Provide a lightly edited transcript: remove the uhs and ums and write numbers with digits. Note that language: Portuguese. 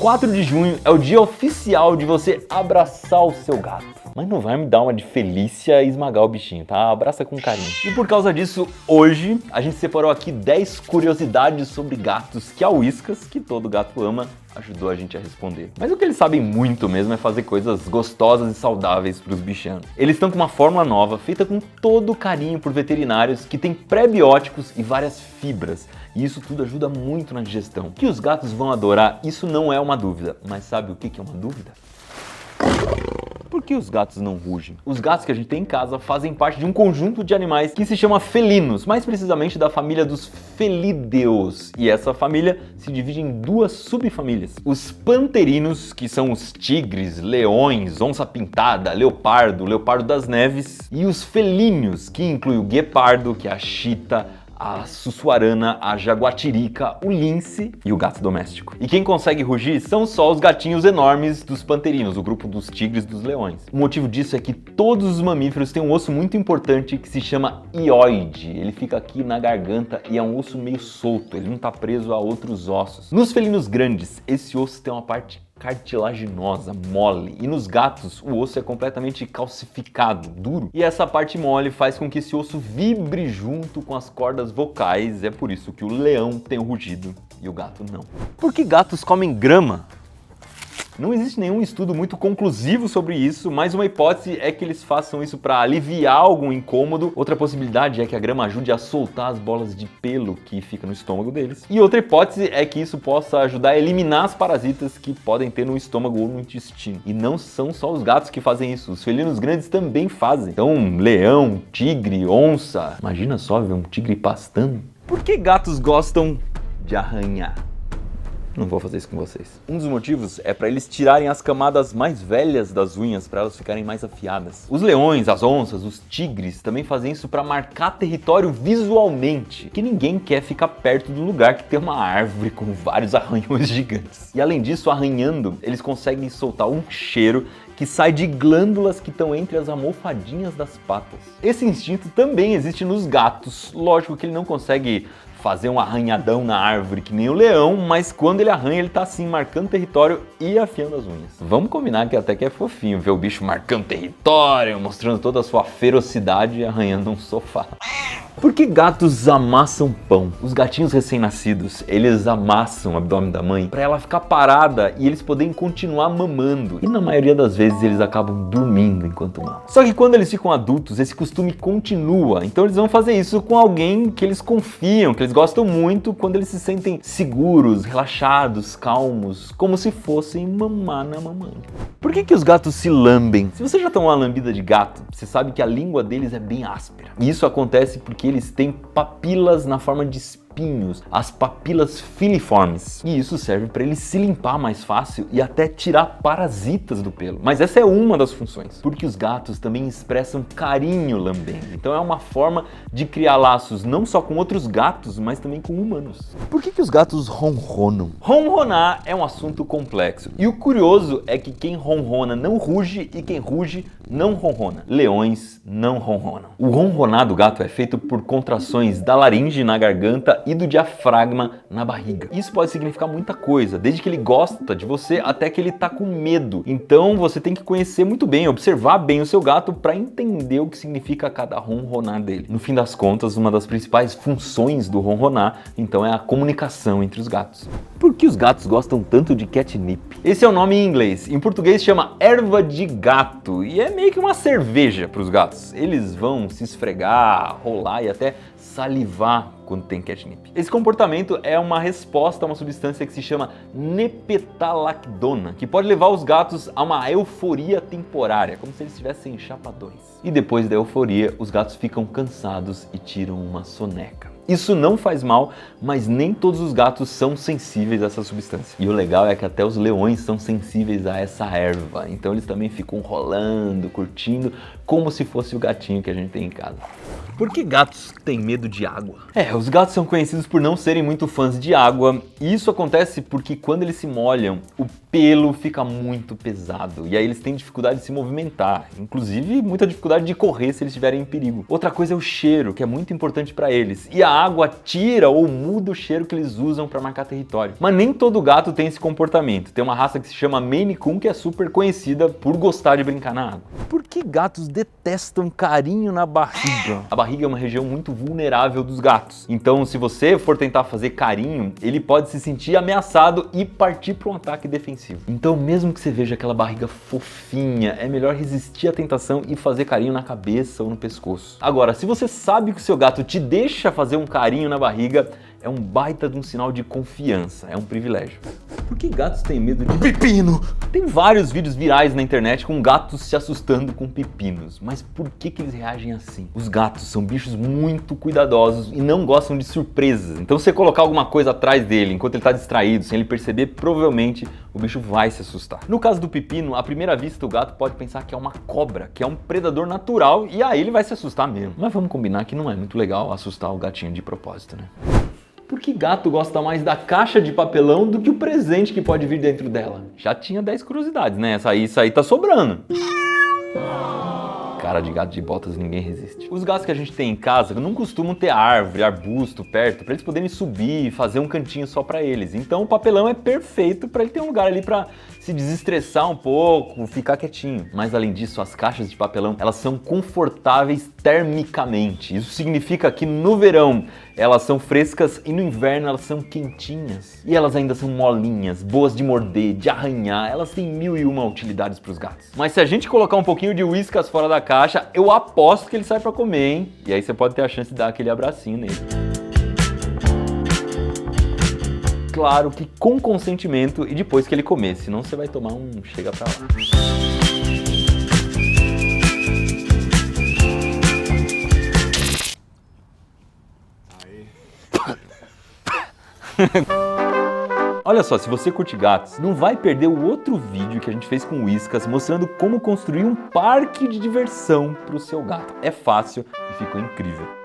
4 de junho é o dia oficial de você abraçar o seu gato. Mas não vai me dar uma de Felícia e esmagar o bichinho, tá? Abraça com carinho. E por causa disso, hoje a gente separou aqui 10 curiosidades sobre gatos que a Whiskas, que todo gato ama, ajudou a gente a responder. Mas o que eles sabem muito mesmo é fazer coisas gostosas e saudáveis para os bichanos. Eles estão com uma fórmula nova, feita com todo o carinho por veterinários, que tem prebióticos e várias fibras. E isso tudo ajuda muito na digestão. Que os gatos vão adorar, isso não é uma dúvida. Mas sabe o que é uma dúvida? Por que os gatos não rugem? Os gatos que a gente tem em casa fazem parte de um conjunto de animais que se chama felinos, mais precisamente da família dos Felideus. E essa família se divide em duas subfamílias. Os panterinos, que são os tigres, leões, onça-pintada, leopardo das neves. E os felíneos, que inclui o guepardo, que é a chita, a sussuarana, a jaguatirica, o lince e o gato doméstico. E quem consegue rugir são só os gatinhos enormes dos panterinos, o grupo dos tigres e dos leões. O motivo disso é que todos os mamíferos têm um osso muito importante que se chama hioide. Ele fica aqui na garganta e é um osso meio solto, ele não está preso a outros ossos. Nos felinos grandes, esse osso tem uma parte cartilaginosa, mole, e nos gatos o osso é completamente calcificado, duro, e essa parte mole faz com que esse osso vibre junto com as cordas vocais. É por isso que o leão tem o rugido e o gato não. Por que gatos comem grama? Não existe nenhum estudo muito conclusivo sobre isso, mas uma hipótese é que eles façam isso para aliviar algum incômodo. Outra possibilidade é que a grama ajude a soltar as bolas de pelo que fica no estômago deles. E outra hipótese é que isso possa ajudar a eliminar as parasitas que podem ter no estômago ou no intestino. E não são só os gatos que fazem isso, os felinos grandes também fazem. Então, leão, tigre, onça. Imagina só ver um tigre pastando. Por que gatos gostam de arranhar? Não vou fazer isso com vocês. Um dos motivos é para eles tirarem as camadas mais velhas das unhas, para elas ficarem mais afiadas. Os leões, as onças, os tigres também fazem isso para marcar território visualmente, que ninguém quer ficar perto do lugar que tem uma árvore com vários arranhões gigantes. E além disso, arranhando, eles conseguem soltar um cheiro que sai de glândulas que estão entre as almofadinhas das patas. Esse instinto também existe nos gatos. Lógico que ele não consegue fazer um arranhadão na árvore que nem o leão, mas quando ele arranha, ele tá assim, marcando território e afiando as unhas. Vamos combinar que até que é fofinho ver o bicho marcando território, mostrando toda a sua ferocidade e arranhando um sofá. Por que gatos amassam pão? Os gatinhos recém-nascidos, eles amassam o abdômen da mãe para ela ficar parada e eles poderem continuar mamando. E na maioria das vezes eles acabam dormindo enquanto mamam. Só que quando eles ficam adultos, esse costume continua. Então eles vão fazer isso com alguém que eles confiam, que eles gostam muito, quando eles se sentem seguros, relaxados, calmos, como se fossem mamar na mamãe. Por que os gatos se lambem? Se você já tomou uma lambida de gato, você sabe que a língua deles é bem áspera. E isso acontece porque eles têm papilas na forma de espinhos, as papilas filiformes. E isso serve para ele se limpar mais fácil e até tirar parasitas do pelo. Mas essa é uma das funções, porque os gatos também expressam carinho lambendo. Então é uma forma de criar laços não só com outros gatos, mas também com humanos. Por que os gatos ronronam? Ronronar é um assunto complexo. E o curioso é que quem ronrona não ruge e quem ruge não ronrona. Leões não ronronam. O ronronar do gato é feito por contrações da laringe na garganta e do diafragma na barriga. Isso pode significar muita coisa, desde que ele gosta de você até que ele tá com medo. Então você tem que conhecer muito bem, observar bem o seu gato para entender o que significa cada ronronar dele. No fim das contas, uma das principais funções do ronronar, então, é a comunicação entre os gatos. Por que os gatos gostam tanto de catnip? Esse é o nome em inglês. Em português chama erva de gato e é meio que uma cerveja para os gatos. Eles vão se esfregar, rolar e até salivar quando tem catnip. Esse comportamento é uma resposta a uma substância que se chama nepetalactona, que pode levar os gatos a uma euforia temporária, como se eles estivessem chapadões. E depois da euforia, os gatos ficam cansados e tiram uma soneca. Isso não faz mal, mas nem todos os gatos são sensíveis a essa substância. E o legal é que até os leões são sensíveis a essa erva, então eles também ficam rolando, curtindo, como se fosse o gatinho que a gente tem em casa. Por que gatos têm medo de água? Os gatos são conhecidos por não serem muito fãs de água, e isso acontece porque quando eles se molham, o pelo fica muito pesado, e aí eles têm dificuldade de se movimentar, inclusive muita dificuldade de correr se eles estiverem em perigo. Outra coisa é o cheiro, que é muito importante para eles, e a água, tira ou muda o cheiro que eles usam para marcar território. Mas nem todo gato tem esse comportamento. Tem uma raça que se chama Maine Coon que é super conhecida por gostar de brincar na água. Por que gatos detestam carinho na barriga? A barriga é uma região muito vulnerável dos gatos. Então, se você for tentar fazer carinho, ele pode se sentir ameaçado e partir para um ataque defensivo. Então, mesmo que você veja aquela barriga fofinha, é melhor resistir à tentação e fazer carinho na cabeça ou no pescoço. Agora, se você sabe que o seu gato te deixa fazer um carinho na barriga, é um baita de um sinal de confiança, é um privilégio. Por que gatos têm medo de pepino? Tem vários vídeos virais na internet com gatos se assustando com pepinos, mas por que eles reagem assim? Os gatos são bichos muito cuidadosos e não gostam de surpresas, então se você colocar alguma coisa atrás dele enquanto ele está distraído, sem ele perceber, provavelmente o bicho vai se assustar. No caso do pepino, à primeira vista o gato pode pensar que é uma cobra, que é um predador natural, e aí ele vai se assustar mesmo. Mas vamos combinar que não é muito legal assustar o gatinho de propósito, né? Por que gato gosta mais da caixa de papelão do que o presente que pode vir dentro dela? Já tinha 10 curiosidades, né? Isso aí tá sobrando. Cara de gato de botas, ninguém resiste. Os gatos que a gente tem em casa não costumam ter árvore, arbusto perto, para eles poderem subir e fazer um cantinho só para eles. Então o papelão é perfeito para ele ter um lugar ali para se desestressar um pouco, ficar quietinho. Mas além disso, as caixas de papelão, elas são confortáveis termicamente. Isso significa que no verão elas são frescas e no inverno elas são quentinhas. E elas ainda são molinhas, boas de morder, de arranhar. Elas têm 1001 utilidades para os gatos. Mas se a gente colocar um pouquinho de Whiskas fora da caixa, eu aposto que ele sai para comer, hein? E aí você pode ter a chance de dar aquele abracinho nele. Claro que com consentimento e depois que ele comer, senão você vai tomar um chega pra lá. Olha só, se você curte gatos, não vai perder o outro vídeo que a gente fez com o Whiskas mostrando como construir um parque de diversão para o seu gato. É fácil e ficou incrível.